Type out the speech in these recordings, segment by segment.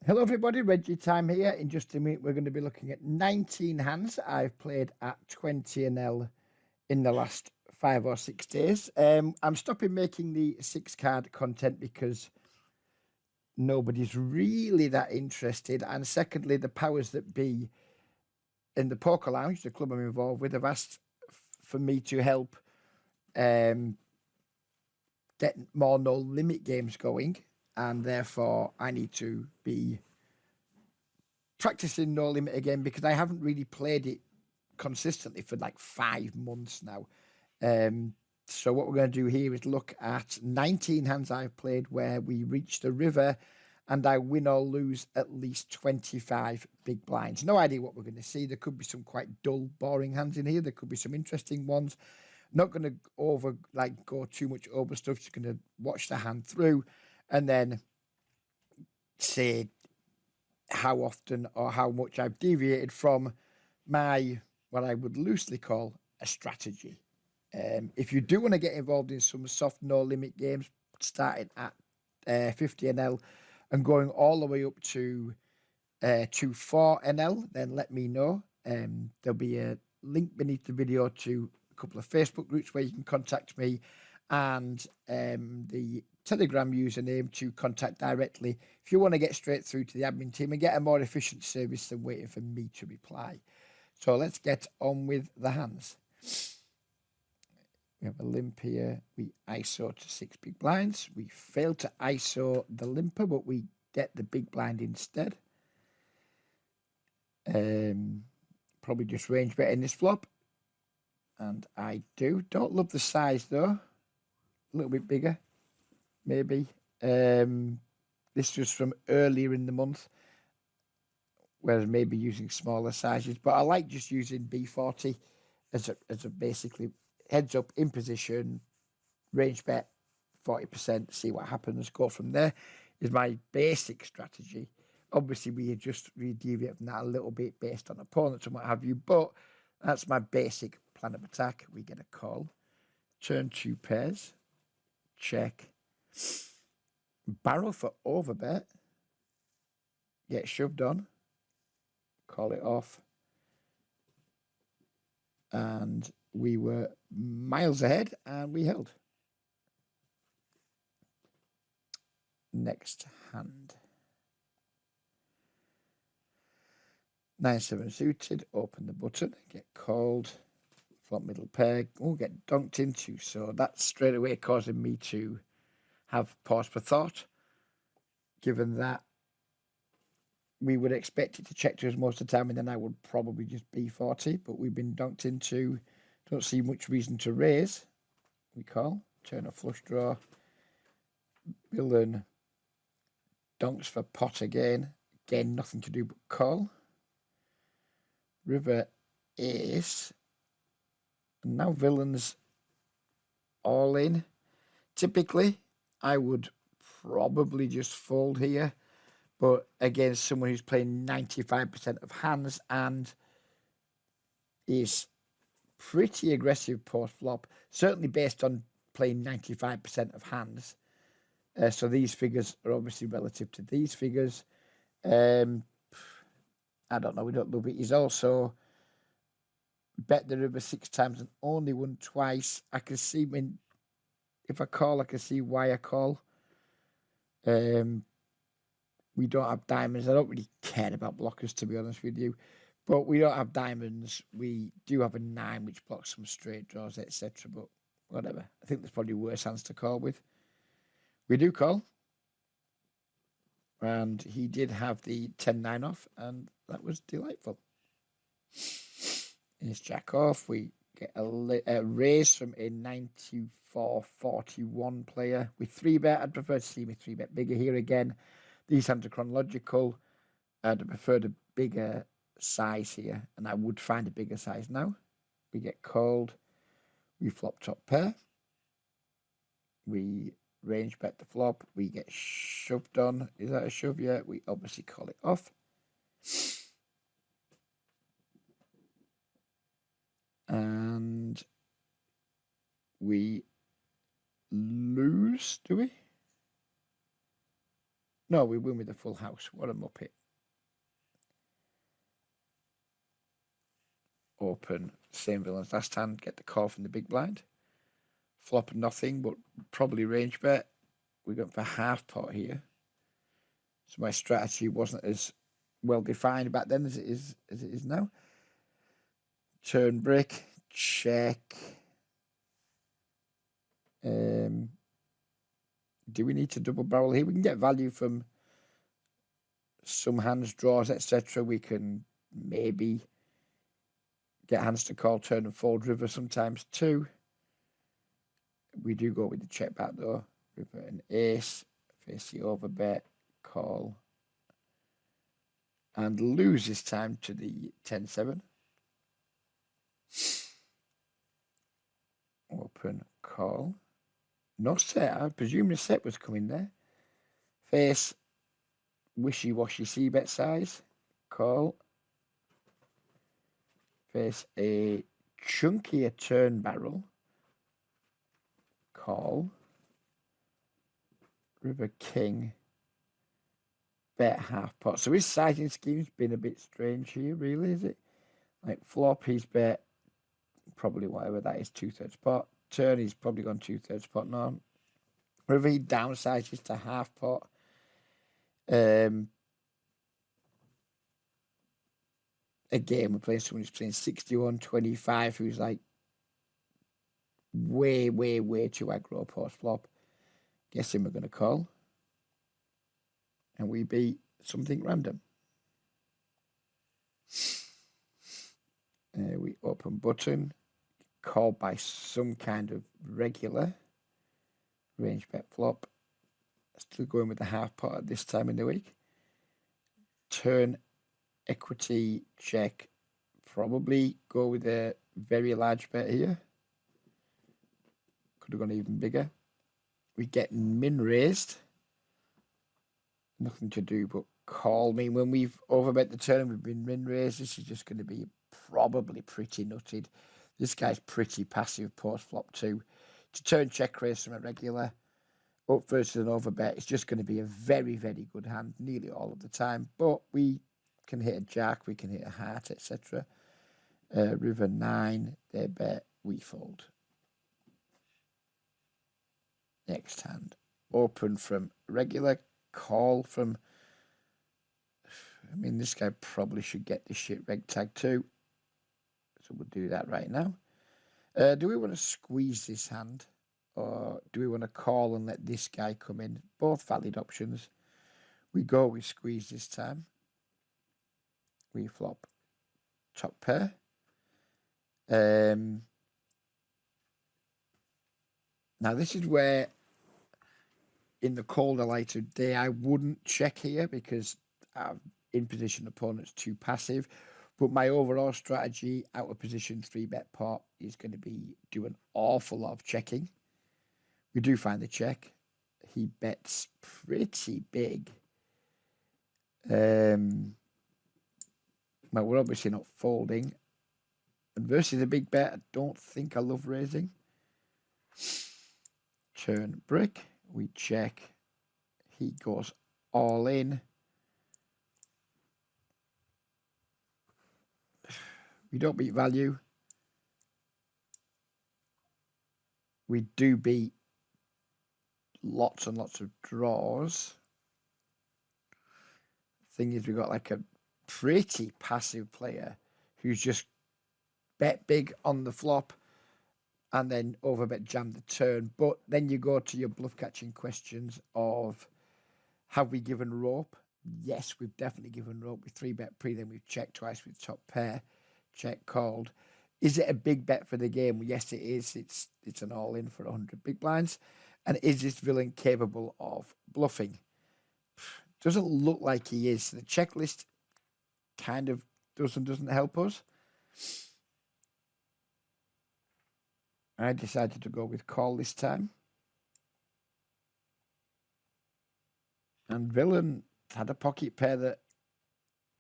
Hello, everybody. Reggie Time here. In just a minute, we're going to be looking at 19 hands I've played at 20 and L in the last 5 or 6 days. I'm stopping making the 6 card content because nobody's really that interested. And secondly, the powers that be in the Poker Lounge, the club I'm involved with, have asked for me to help um, get more no limit games going. And therefore, I need to be practicing No Limit again because I haven't really played it consistently for like 5 months now. So what we're going to do here is look at 19 hands I've played where we reach the river and I win or lose at least 25 big blinds. No idea what we're going to see. There could be some quite dull, boring hands in here. There could be some interesting ones. Not going to go too much over stuff. Just going to watch the hand through and then say how often or how much I've deviated from my what I would loosely call a strategy. If you do want to get involved in some soft no limit games, starting at 50 NL and going all the way up to 4 NL, then let me know. There'll be a link beneath the video to a couple of Facebook groups where you can contact me and the Telegram username to contact directly if you want to get straight through to the admin team and get a more efficient service than waiting for me to reply. So let's get on with the hands. We have a limp here. We ISO to 6 big blinds. We fail to ISO the limper, but we get the big blind instead. Probably just range bet in this flop. And I don't love the size though. A little bit bigger, maybe. This was from earlier in the month, whereas maybe using smaller sizes. But I like just using B40 as a basically heads up in position, range bet 40%, see what happens, go from there is my basic strategy. Obviously, we deviate from that a little bit based on opponents and what have you, but that's my basic plan of attack. We get a call, turn 2 pairs, check, barrel for overbet, get shoved on, call it off, and we were miles ahead and we held. Next hand. 9-7 suited, open the button, get called, flop middle pair, get donked into. So that's straight away causing me to have pause for thought, given that we would expect it to check to us most of the time and then I would probably just B40, but we've been donked into, don't see much reason to raise. We call, turn a flush draw, villain, donks for pot again, nothing to do but call. River ace, and now villains all in. Typically, I would probably just fold here, but against someone who's playing 95% of hands and is pretty aggressive post flop, certainly based on playing 95% of hands. So these figures are obviously relative to these figures. I don't know, we don't love it. He's also bet the river 6 times and only won twice. I can see if I call, I can see why I call. We don't have diamonds. I don't really care about blockers, to be honest with you. But we don't have diamonds. We do have a 9, which blocks some straight draws, etc. But whatever. I think there's probably worse hands to call with. We do call. And he did have the 10-9 off, and that was delightful. Here's jack off. We get a raise from a 94-41 player with 3-bet. I'd prefer to see me 3-bet bigger here again. These hands are chronological. I'd prefer the bigger size here, and I would find a bigger size now. We get called. We flop top pair. We range bet the flop. We get shoved on. Is that a shove? Yeah, we obviously call it off. And we lose, do we? No, we win with a full house. What a muppet. Open, same villains last hand, get the call from the big blind. Flop nothing, but probably range bet. We're going for half pot here. So my strategy wasn't as well defined back then as it is now. Turn brick, check. Do we need to double barrel here? We can get value from some hands, draws, etc. We can maybe get hands to call, turn, and fold river sometimes too. We do go with the check back though. River and ace, face the over bet, call, and lose this time to the 10-7. Open, call. No set. I presume the set was coming there. Face, wishy-washy c-bet size, call. Face a chunkier turn barrel, call. River king, bet half pot. So his sizing scheme's been a bit strange here, really, is it? Like flop, he's bet probably whatever that is, 2/3 pot. Turn, he's probably gone 2/3 pot now. River, he downsizes to half pot. Again, we're playing someone who's playing 61-25, who's like way, way, way too aggro post flop. Guessing we're going to call. And we beat something random. We open button, called by some kind of regular. Range bet flop. Still going with the half pot at this time in the week. Turn, equity, check. Probably go with a very large bet here. Could have gone even bigger. We get min raised. Nothing to do but call. I mean, when we've overbet the turn and we've been min raised, this is just going to be probably pretty nutted. This guy's pretty passive post flop too. To turn check raise from a regular up versus an overbet, it's just going to be a very, very good hand nearly all of the time. But we can hit a jack, we can hit a heart, etc. River 9, they bet, we fold. Next hand, open from regular, call from. I mean, this guy probably should get this shit reg tag too. So we'll do that right now. Do we want to squeeze this hand? Or do we want to call and let this guy come in? Both valid options. We go with squeeze this time. We flop top pair. Now this is where in the colder light of day I wouldn't check here because in position opponent's too passive. But my overall strategy out of position 3-bet pot is going to be do an awful lot of checking. We do find the check. He bets pretty big. Well, we're obviously not folding. And versus a big bet, I don't think I love raising. Turn brick. We check. He goes all in. We don't beat value. We do beat lots and lots of draws. Thing is, we got like a pretty passive player who's just bet big on the flop and then overbet jam the turn. But then you go to your bluff catching questions of have we given rope? Yes, we've definitely given rope with 3-bet pre, then we've checked twice with top pair, check called. Is it a big bet for the game? Yes, it is. It's an all-in for 100 big blinds. And is this villain capable of bluffing? Doesn't look like he is. The checklist kind of doesn't help us. I decided to go with call this time. And villain had a pocket pair that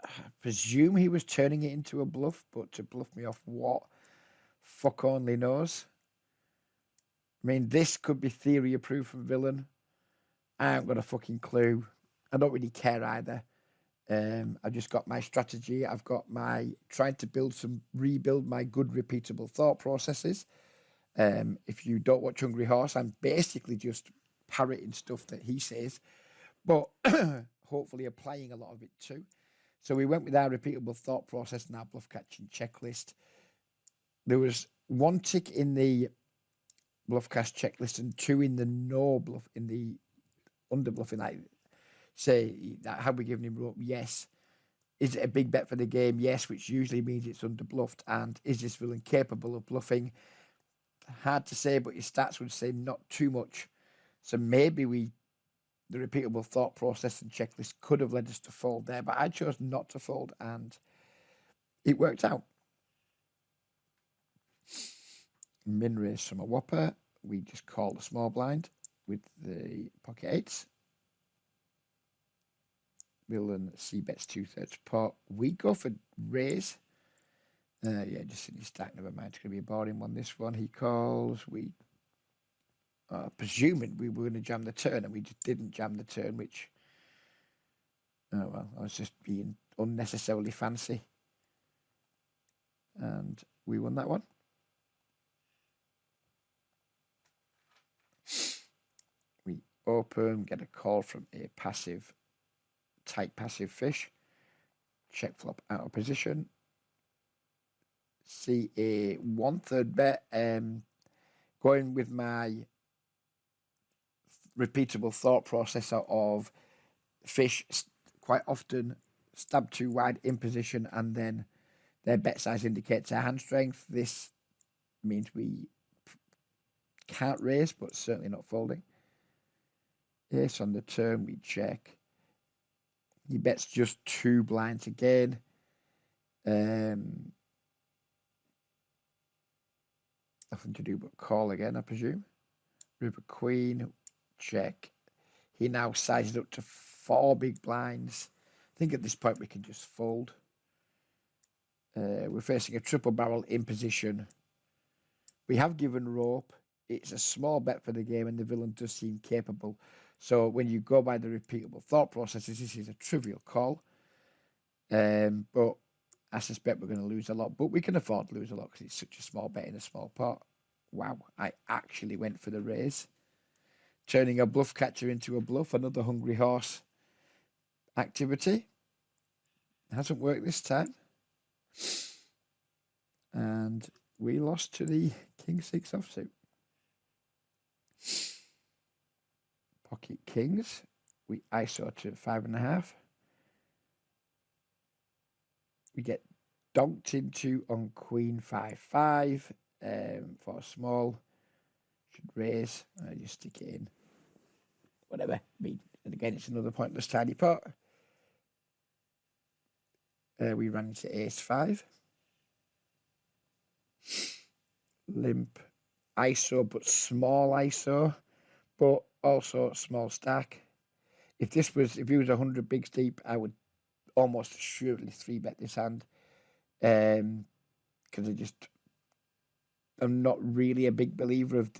I presume he was turning it into a bluff, but to bluff me off what? Fuck only knows. I mean, this could be theory approved from villain. I haven't got a fucking clue. I don't really care either. I've just got my strategy. I've got my trying to rebuild my good repeatable thought processes. If you don't watch Hungry Horse, I'm basically just parroting stuff that he says, but hopefully applying a lot of it too. So we went with our repeatable thought process and our bluff catching checklist. There was one tick in the bluff cast checklist and two in the no bluff, in the under bluffing. Like, say, have we given him rope? Yes. Is it a big bet for the game? Yes, which usually means it's under bluffed. And is this villain capable of bluffing? Hard to say, but your stats would say not too much. So maybe the repeatable thought process and checklist could have led us to fold there, but I chose not to fold and it worked out. Min raise from a whopper. We just call the small blind with the pocket eights. Villain C bets 2/3 pot. We go for raise. Yeah, just in his stack. Never mind. It's going to be a boring one. This one he calls. We presuming we were going to jam the turn, and we just didn't jam the turn, which, oh well, I was just being unnecessarily fancy. And we won that one. We open, get a call from a tight passive fish. Check flop out of position. See a 1/3 bet. Going with my repeatable thought processor of fish quite often stab too wide in position and then their bet size indicates their hand strength. This means we can't raise, but certainly not folding. Ace on the turn, we check. He bets just 2 blinds again. Nothing to do but call again, I presume. River Queen, check. He now sizes up to 4 big blinds. I think at this point we can just fold. We're facing a triple barrel in position. We have given rope. It's a small bet for the game, and the villain does seem capable. So when you go by the repeatable thought processes, this is a trivial call. But I suspect we're going to lose a lot. But we can afford to lose a lot because it's such a small bet in a small pot. Wow, I actually went for the raise. Turning a bluff catcher into a bluff, another Hungry Horse activity. Hasn't worked this time. And we lost to the King 6 offsuit. Pocket Kings. We ISO to 5.5. We get donked into on Queen 5/5 for a small. Should raise. I just stick it in. Whatever. I mean, and again, it's another pointless tiny pot. We ran into Ace 5. Limp ISO, but small ISO, but also small stack. If he was 100 bigs deep, I would almost assuredly 3-bet this hand. Because I'm not really a big believer of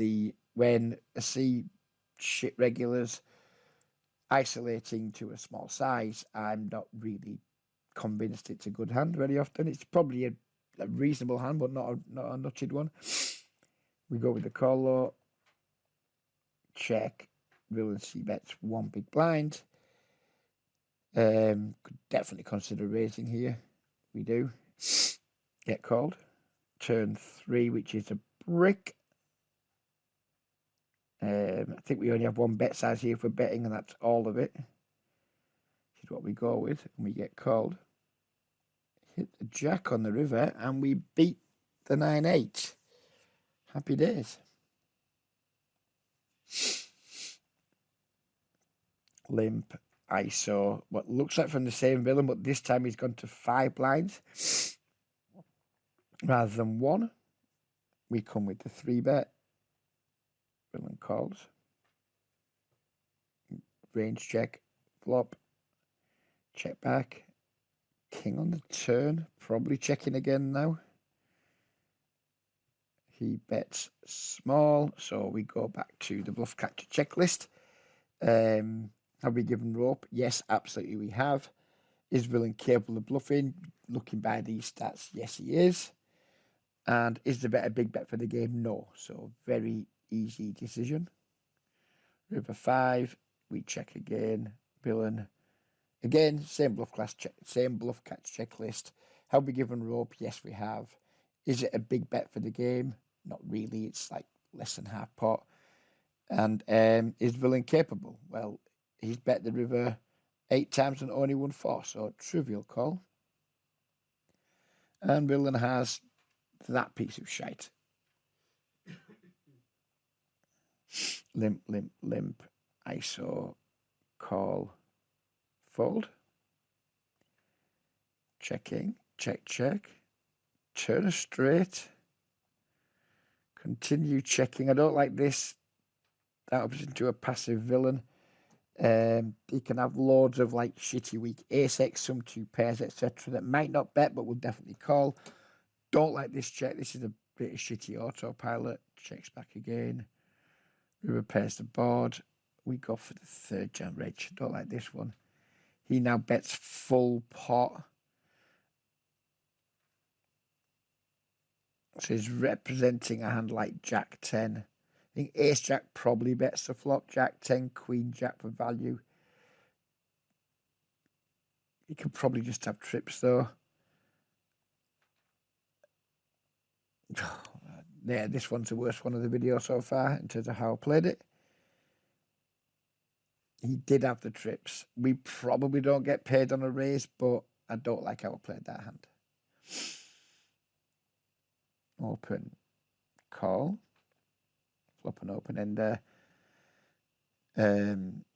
when I see shit regulars isolating to a small size, I'm not really convinced it's a good hand very often. It's probably a reasonable hand, but not a nutted one. We go with the call low. Check. Villain C bets 1 big blind. Could definitely consider raising here. We do. Get called. Turn 3, which is a brick. I think we only have 1 bet size here for betting, and that's all of it. Which is what we go with, and we get called. Hit the jack on the river, and we beat the 9/8. Happy days. Limp, ISO, what looks like from the same villain, but this time he's gone to 5 blinds rather than 1. We come with the 3-bet. Villain calls. Range check, flop, check back. King on the turn, probably checking again now. He bets small, so we go back to the bluff catcher checklist. Have we given rope? Yes, absolutely we have. Is villain capable of bluffing? Looking by these stats, yes he is. And is the bet a big bet for the game? No. So very easy decision. River 5, we check again. Villain. Again, same bluff class check, same bluff catch checklist. Have we given rope? Yes, we have. Is it a big bet for the game? Not really. It's like less than half pot. And is villain capable? Well, he's bet the river 8 times and only won 4, so trivial call. And villain has that piece of shite. Limp, limp, limp. ISO, call, fold. Checking, check, check. Turn a straight. Continue checking. I don't like this. That opens into a passive villain. He can have loads of like shitty weak ace-x, some 2 pairs, etc. that might not bet but will definitely call. Don't like this check. This is a bit of shitty autopilot. Checks back again. Repairs the board. We go for the 3rd jam reg. Don't like this one. He now bets full pot. So he's representing a hand like Jack 10. I think Ace Jack probably bets the flop. Jack 10, Queen Jack for value. He could probably just have trips though. Yeah, this one's the worst one of the video so far in terms of how I played it. He did have the trips. We probably don't get paid on a raise, but I don't like how I played that hand. Open, call, flop an open ender.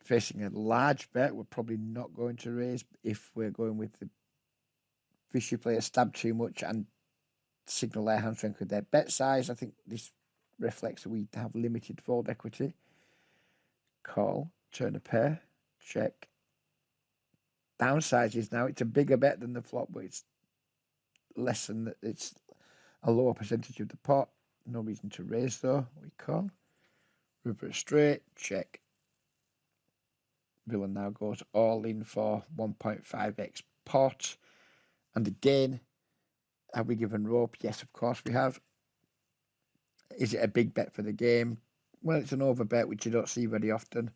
Facing a large bet, we're probably not going to raise if we're going with the fishy player stab too much and signal their hand strength with their bet size. I think this reflects that we have limited fold equity. Call, turn a pair, check. Downside is now it's a bigger bet than the flop, but it's less than that. It's a lower percentage of the pot. No reason to raise though. We call. River straight, check. Villain now goes all in for 1.5x pot. And again, have we given rope? Yes, of course we have. Is it a big bet for the game? Well, it's an over bet, which you don't see very often.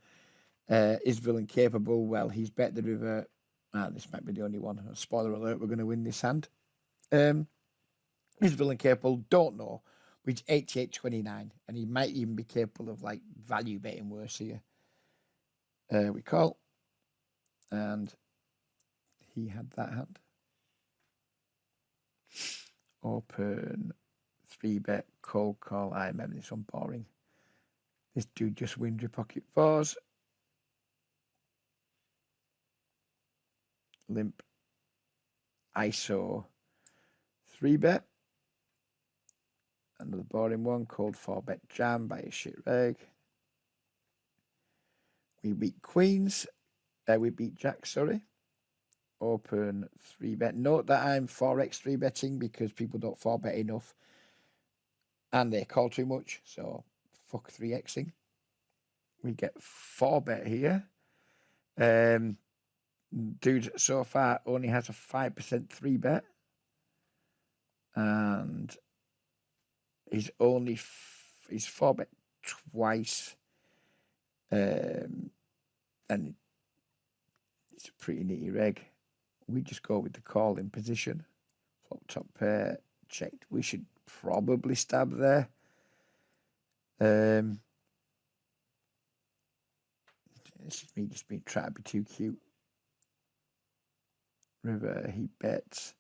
Is villain capable? Well, he's bet the river. This might be the only one. Spoiler alert, we're going to win this hand. Is villain capable? Don't know. But it's 88-29, and he might even be capable of like value betting worse here. We call. And he had that hand. Open, 3-bet, cold call. I remember this one boring. This dude just wins your pocket 4s. Limp, ISO, 3-bet. Another boring one, cold 4-bet jam by a shit reg. We beat queens. We beat jack, sorry. Open, 3-bet. Note that I'm 4x 3-betting because people don't 4-bet enough. And they call too much, so fuck 3xing. We get 4-bet here. Dude so far only has a 5% 3-bet. And he's only he's 4-bet twice. And it's a pretty nitty reg. We just go with the call in position. Flop top pair, checked. We should probably stab there. This is me just being trying to be too cute. River, he bets.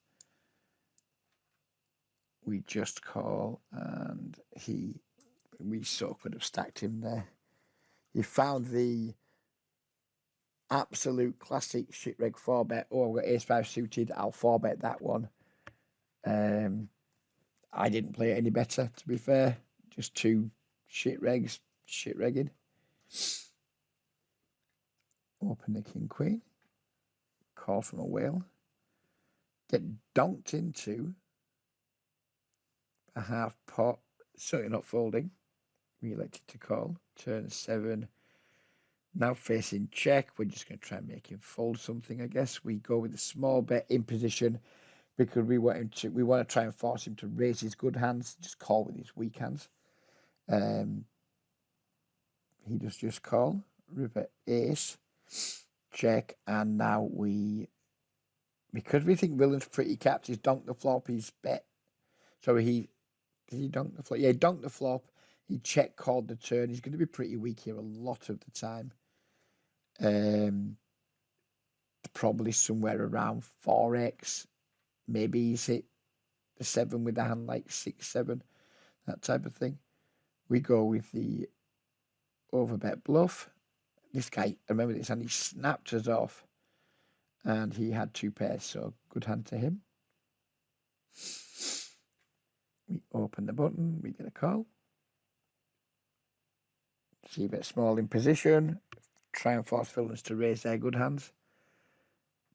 We just call, and we so could have stacked him there. He found the absolute classic shit reg 4-bet. Oh, I've got ace-5 suited. I'll 4-bet that one. I didn't play it any better, to be fair. Just 2 shit regs, shit regging. Open the king queen. Call from a whale. Get donked into a half pot. Certainly not folding. We elected to call. Turn 7. Now facing check, we're just going to try and make him fold something, I guess. We go with a small bet in position because we want to try and force him to raise his good hands, just call with his weak hands. He does just call, river ace, check, and now because we think William's pretty capped, he's donked the flop, he's bet. So did he donk the flop? Yeah, he donked the flop, he check called the turn. He's going to be pretty weak here a lot of the time. Probably somewhere around 4x. Maybe he's hit the 7 with a hand like 6-7, that type of thing. We go with the overbet bluff. This guy, I remember this hand, he snapped us off and he had 2 pairs, so good hand to him. We open the button, we get a call. See a bit small in position. Try and force villains to raise their good hands.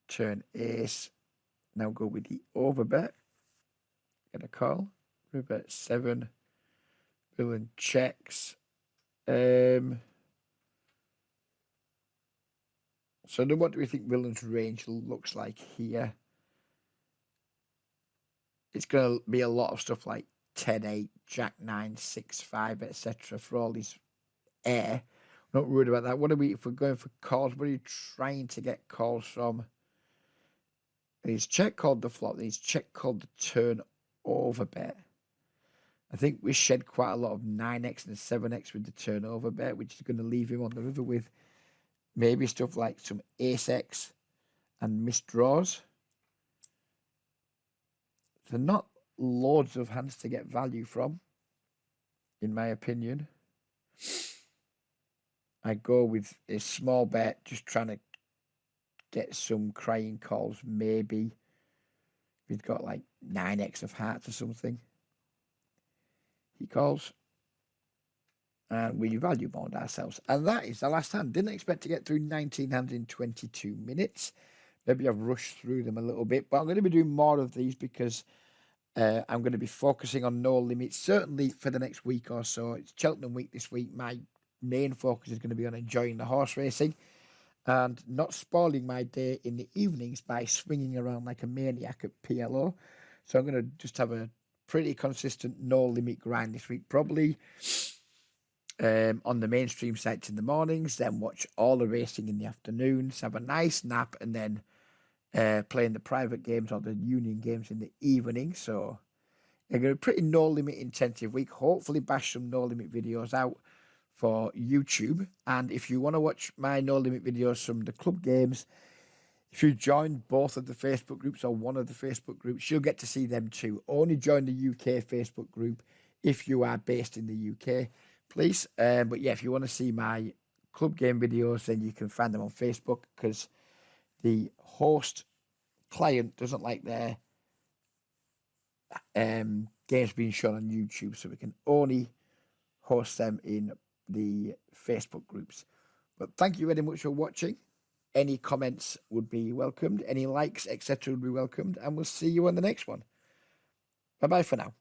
Turn ace. Now go with the overbet. Get a call. River 7. Villain checks. So then what do we think villain's range looks like here? It's going to be a lot of stuff like 10-8, Jack-9, 6-5, etc. for all these air. Not worried about that. If we're going for calls, what are you trying to get calls from? He's check called the flop, he's check called the turn over bet. I think we shed quite a lot of 9x and 7x with the turn over bet, which is going to leave him on the river with maybe stuff like some ace x and missed draws. So not loads of hands to get value from, in my opinion. I go with a small bet, just trying to get some crying calls, maybe. We've got like 9x of hearts or something. He calls. And we value bond ourselves. And that is the last hand. Didn't expect to get through 19 hands in 22 minutes. Maybe I've rushed through them a little bit. But I'm going to be doing more of these because I'm going to be focusing on no limits, certainly for the next week or so. It's Cheltenham week this week. My main focus is going to be on enjoying the horse racing and not spoiling my day in the evenings by swinging around like a maniac at PLO. So I'm going to just have a pretty consistent no limit grind this week, probably on the mainstream sites in the mornings, then watch all the racing in the afternoons, have a nice nap, and then playing the private games or the union games in the evening. So I'm going to pretty no limit intensive week. Hopefully bash some no limit videos out for YouTube. And if you want to watch my no limit videos from the club games, if you join both of the Facebook groups or one of the Facebook groups, you'll get to see them too. Only join the UK Facebook group if you are based in the UK, please. But yeah, if you want to see my club game videos, then you can find them on Facebook, because the host client doesn't like their games being shown on YouTube, so we can only host them in the Facebook groups. But thank you very much for watching. Any comments would be welcomed. Any likes, etc. would be welcomed. And we'll see you on the next one. Bye-bye for now.